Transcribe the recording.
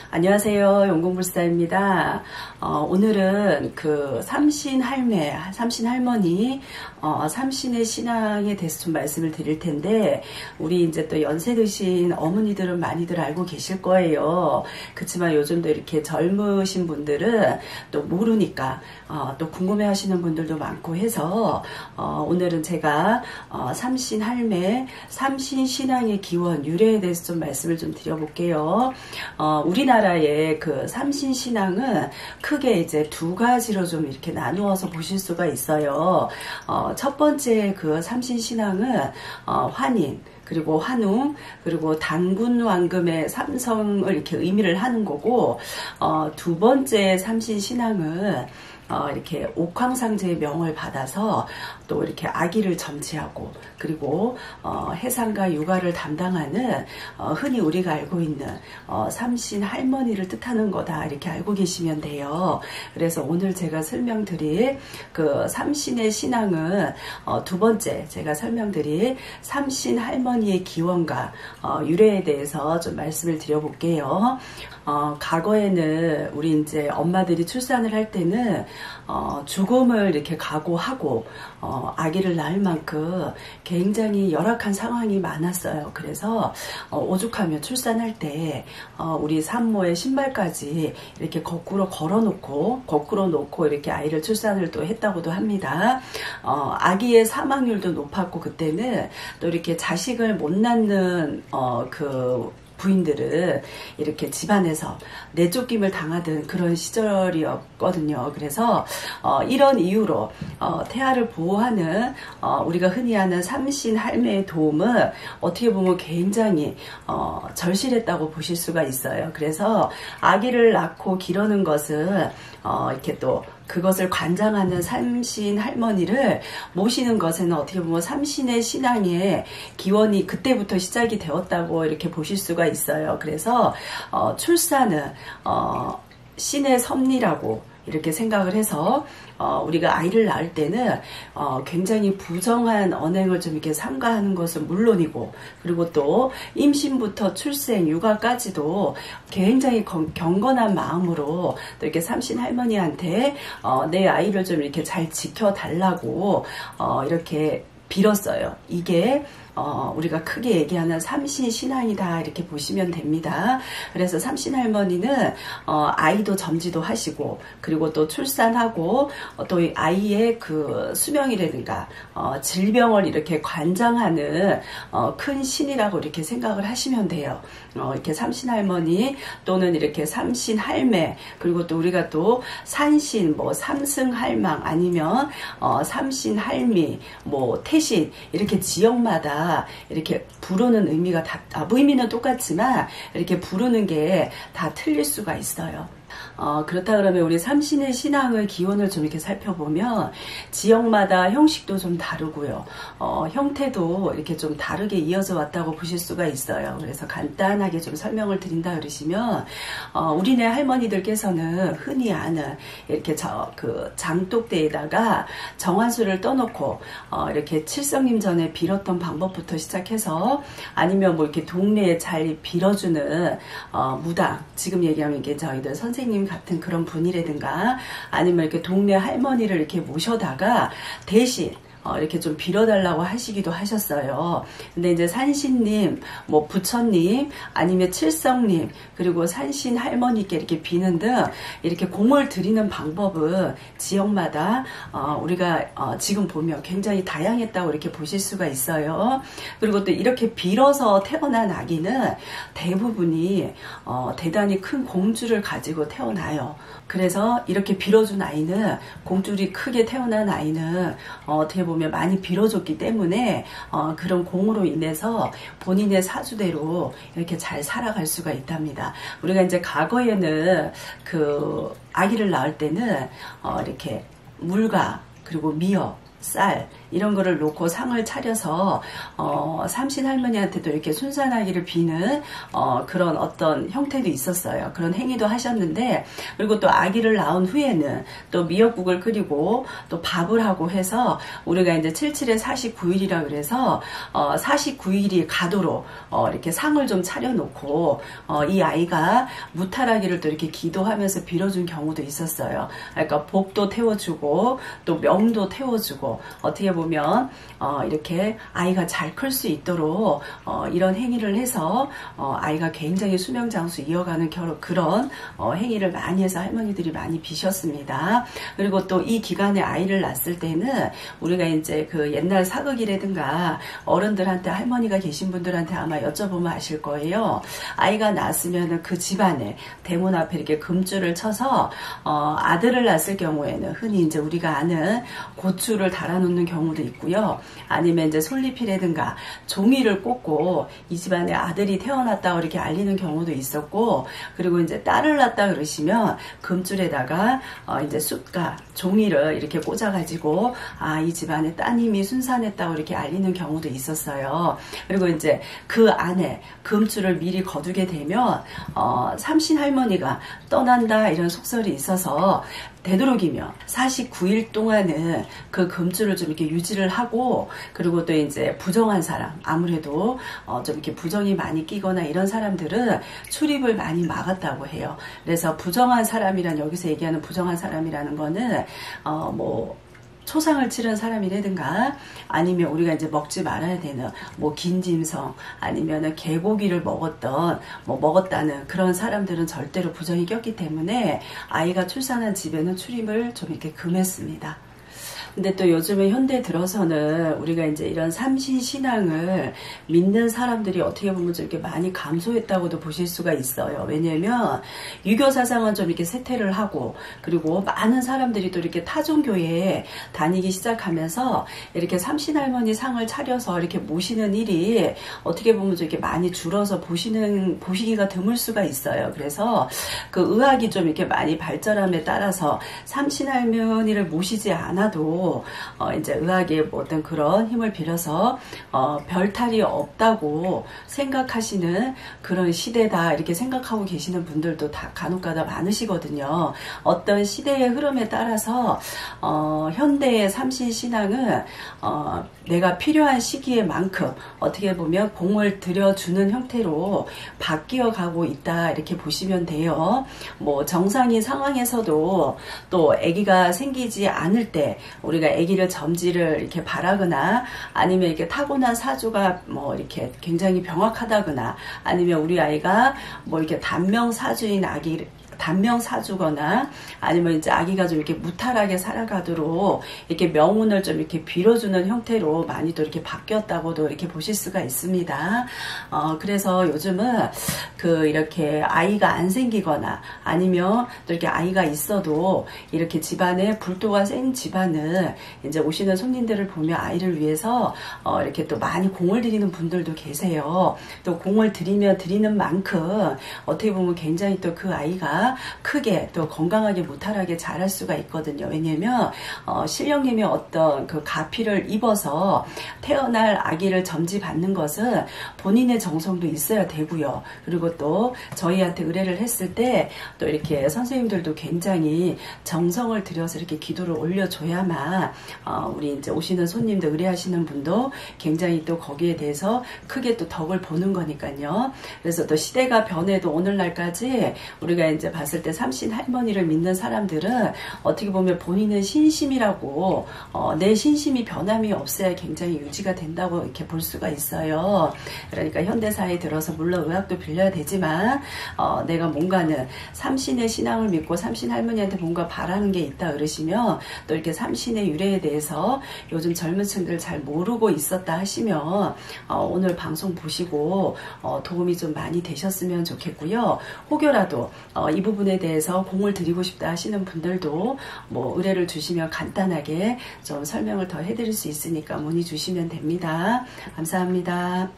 안녕하세요. 용공불사입니다. 오늘은 그 삼신할매, 삼신할머니, 삼신의 신앙에 대해서 좀 말씀을 드릴 텐데, 우리 이제 또 연세 드신 어머니들은 많이들 알고 계실 거예요. 그렇지만 요즘도 이렇게 젊으신 분들은 또 모르니까, 또 궁금해 하시는 분들도 많고 해서, 오늘은 제가, 삼신할매, 삼신신앙의 기원, 유래에 대해서 좀 말씀을 좀 드려볼게요. 우리나라의 그 삼신신앙은 크게 이제 두 가지로 좀 이렇게 나누어서 보실 수가 있어요. 첫 번째 그 삼신신앙은 환인, 그리고 환웅, 그리고 단군왕금의 삼성을 이렇게 의미를 하는 거고, 두 번째 삼신신앙은 이렇게 옥황상제의 명을 받아서 또 이렇게 아기를 점지하고, 그리고 해상과 육아를 담당하는 흔히 우리가 알고 있는 삼신 할머니를 뜻하는 거다, 이렇게 알고 계시면 돼요. 그래서 오늘 제가 설명드릴 그 삼신의 신앙은 두 번째 제가 설명드릴 삼신 할머니의 기원과 유래에 대해서 좀 말씀을 드려볼게요. 과거에는 우리 이제 엄마들이 출산을 할 때는 죽음을 이렇게 각오하고 아기를 낳을 만큼 굉장히 열악한 상황이 많았어요. 그래서 오죽하면 출산할 때 우리 산모의 신발까지 이렇게 거꾸로 걸어놓고 거꾸로 놓고 이렇게 아이를 출산을 또 했다고도 합니다. 아기의 사망률도 높았고, 그때는 또 이렇게 자식을 못 낳는 그 부인들은 이렇게 집안에서 내쫓김을 당하던 그런 시절이었거든요. 그래서 이런 이유로 태아를 보호하는 우리가 흔히 하는 삼신 할매의 도움은 어떻게 보면 굉장히 절실했다고 보실 수가 있어요. 그래서 아기를 낳고 기르는 것은 이렇게 또 그것을 관장하는 삼신 할머니를 모시는 것에는 어떻게 보면 삼신의 신앙의 기원이 그때부터 시작이 되었다고 이렇게 보실 수가 있어요. 그래서 출산은 신의 섭리라고 이렇게 생각을 해서 우리가 아이를 낳을 때는 굉장히 부정한 언행을 좀 이렇게 삼가하는 것은 물론이고, 그리고 또 임신부터 출생, 육아까지도 굉장히 경건한 마음으로 또 이렇게 삼신 할머니한테 내 아이를 좀 이렇게 잘 지켜달라고 이렇게 빌었어요. 이게 우리가 크게 얘기하는 삼신 신앙이다, 이렇게 보시면 됩니다. 그래서 삼신 할머니는 아이도 점지도 하시고, 그리고 또 출산하고 또 아이의 그 수명이라든가 질병을 이렇게 관장하는 큰 신이라고 이렇게 생각을 하시면 돼요. 이렇게 삼신 할머니 또는 이렇게 삼신 할매, 그리고 또 우리가 또 산신, 뭐 삼승 할망, 아니면 삼신 할미, 뭐 태신, 이렇게 지역마다 이렇게 부르는 의미가 다, 의미는 똑같지만 이렇게 부르는 게 다 틀릴 수가 있어요. 그렇다 그러면 우리 삼신의 신앙의 기원을 좀 이렇게 살펴보면 지역마다 형식도 좀 다르고요. 형태도 이렇게 좀 다르게 이어져 왔다고 보실 수가 있어요. 그래서 간단하게 좀 설명을 드린다 그러시면, 우리네 할머니들께서는 흔히 아는 이렇게 그 장독대에다가 정한수를 떠놓고 이렇게 칠성님 전에 빌었던 방법부터 시작해서, 아니면 뭐 이렇게 동네에 잘 빌어주는 무당, 지금 얘기하면 이게 저희들 선생님 같은 그런 분이라든가, 아니면 이렇게 동네 할머니를 이렇게 모셔다가 대신 이렇게 좀 빌어달라고 하시기도 하셨어요. 근데 이제 산신님, 뭐 부처님, 아니면 칠성님, 그리고 산신 할머니께 이렇게 비는 등 이렇게 공을 드리는 방법은 지역마다 우리가 지금 보면 굉장히 다양했다고 이렇게 보실 수가 있어요. 그리고 또 이렇게 빌어서 태어난 아기는 대부분이 대단히 큰 공주를 가지고 태어나요. 그래서 이렇게 빌어준 아이는, 공주리 크게 태어난 아이는 어떻게 보면 많이 빌어줬기 때문에 그런 공으로 인해서 본인의 사주대로 이렇게 잘 살아갈 수가 있답니다. 우리가 이제 과거에는 그 아기를 낳을 때는 이렇게 물과 그리고 미역, 쌀, 이런 거를 놓고 상을 차려서 삼신 할머니한테도 이렇게 순산하기를 비는 그런 어떤 형태도 있었어요. 그런 행위도 하셨는데, 그리고 또 아기를 낳은 후에는 또 미역국을 끓이고 또 밥을 하고 해서 우리가 이제 77에 49일이라 그래서 49일이 가도록 이렇게 상을 좀 차려놓고 이 아이가 무탈하기를 또 이렇게 기도하면서 빌어준 경우도 있었어요. 그러니까 복도 태워주고 또 명도 태워주고, 어떻게 보면 이렇게 아이가 잘 클 수 있도록 이런 행위를 해서 아이가 굉장히 수명장수 이어가는 그런 행위를 많이 해서 할머니들이 많이 비셨습니다. 그리고 또 이 기간에 아이를 낳았을 때는 우리가 이제 그 옛날 사극이라든가 어른들한테, 할머니가 계신 분들한테 아마 여쭤보면 아실 거예요. 아이가 낳았으면 그 집안에 대문 앞에 이렇게 금줄을 쳐서 아들을 낳았을 경우에는 흔히 이제 우리가 아는 고추를 달아놓는 경우도 있고요. 아니면 이제 솔잎이라든가 종이를 꽂고 이 집안에 아들이 태어났다고 이렇게 알리는 경우도 있었고, 그리고 이제 딸을 낳았다 그러시면 금줄에다가 이제 숯과 종이를 이렇게 꽂아가지고 이 집안에 따님이 순산했다고 이렇게 알리는 경우도 있었어요. 그리고 이제 그 안에 금줄을 미리 거두게 되면 삼신 할머니가 떠난다 이런 속설이 있어서 되도록이면 49일 동안은 그 금줄을 좀 이렇게 유지를 하고, 그리고 또 이제 부정한 사람, 아무래도 좀 이렇게 부정이 많이 끼거나 이런 사람들은 출입을 많이 막았다고 해요. 그래서 부정한 사람이란, 여기서 얘기하는 부정한 사람이라는 거는 뭐 초상을 치른 사람이라든가, 아니면 우리가 이제 먹지 말아야 되는 뭐 긴짐승, 아니면은 개고기를 먹었다는 그런 사람들은 절대로 부정이 꼈기 때문에 아이가 출산한 집에는 출입을 좀 이렇게 금했습니다. 근데 또 요즘에 현대 들어서는 우리가 이제 이런 삼신 신앙을 믿는 사람들이 어떻게 보면 좀 이렇게 많이 감소했다고도 보실 수가 있어요. 왜냐면 유교 사상은 좀 이렇게 쇠퇴를 하고, 그리고 많은 사람들이 또 이렇게 타종교에 다니기 시작하면서 이렇게 삼신 할머니 상을 차려서 이렇게 모시는 일이 어떻게 보면 좀 이렇게 많이 줄어서 보시기가 드물 수가 있어요. 그래서 그 의학이 좀 이렇게 많이 발전함에 따라서 삼신 할머니를 모시지 않아도 이제 의학의 어떤 그런 힘을 빌어서 별 탈이 없다고 생각하시는 그런 시대다, 이렇게 생각하고 계시는 분들도 다 간혹가다 많으시거든요. 어떤 시대의 흐름에 따라서 현대의 삼신 신앙은 내가 필요한 시기에만큼 어떻게 보면 공을 들여주는 형태로 바뀌어 가고 있다, 이렇게 보시면 돼요. 뭐 정상인 상황에서도 또 아기가 생기지 않을 때 우리가 아기를 점지를 이렇게 바라거나, 아니면 이렇게 타고난 사주가 뭐 이렇게 굉장히 병확하다거나, 아니면 우리 아이가 뭐 이렇게 단명사주인 단명사주거나, 아니면 이제 아기가 좀 이렇게 무탈하게 살아가도록 이렇게 명운을 좀 이렇게 빌어주는 형태로 많이 또 이렇게 바뀌었다고도 이렇게 보실 수가 있습니다. 그래서 요즘은 이렇게 아이가 안 생기거나, 아니면 또 이렇게 아이가 있어도 이렇게 집안에 불도가 센 집안은 이제 오시는 손님들을 보면 아이를 위해서 이렇게 또 많이 공을 들이는 분들도 계세요. 또 공을 드리는 만큼 어떻게 보면 굉장히 또 그 아이가 크게 또 건강하게 무탈하게 자랄 수가 있거든요. 왜냐면 신령님이 어떤 그 가피를 입어서 태어날 아기를 점지받는 것은 본인의 정성도 있어야 되고요. 그리고 또 저희한테 의뢰를 했을 때 또 이렇게 선생님들도 굉장히 정성을 들여서 이렇게 기도를 올려줘야만 우리 이제 오시는 손님들, 의뢰하시는 분도 굉장히 또 거기에 대해서 크게 또 덕을 보는 거니까요. 그래서 또 시대가 변해도 오늘날까지 우리가 이제 봤을 때 삼신 할머니를 믿는 사람들은 어떻게 보면 본인은 신심이라고, 내 신심이 변함이 없어야 굉장히 유지가 된다고 이렇게 볼 수가 있어요. 그러니까 현대사에 들어서 물론 의학도 빌려야 되지만 내가 뭔가는 삼신의 신앙을 믿고 삼신 할머니한테 뭔가 바라는 게 있다 그러시면, 또 이렇게 삼신의 유래에 대해서 요즘 젊은 층들 잘 모르고 있었다 하시면 오늘 방송 보시고 도움이 좀 많이 되셨으면 좋겠고요. 혹여라도 이 부분에 대해서 공을 드리고 싶다 하시는 분들도 뭐 의뢰를 주시면 간단하게 좀 설명을 더 해드릴 수 있으니까 문의 주시면 됩니다. 감사합니다.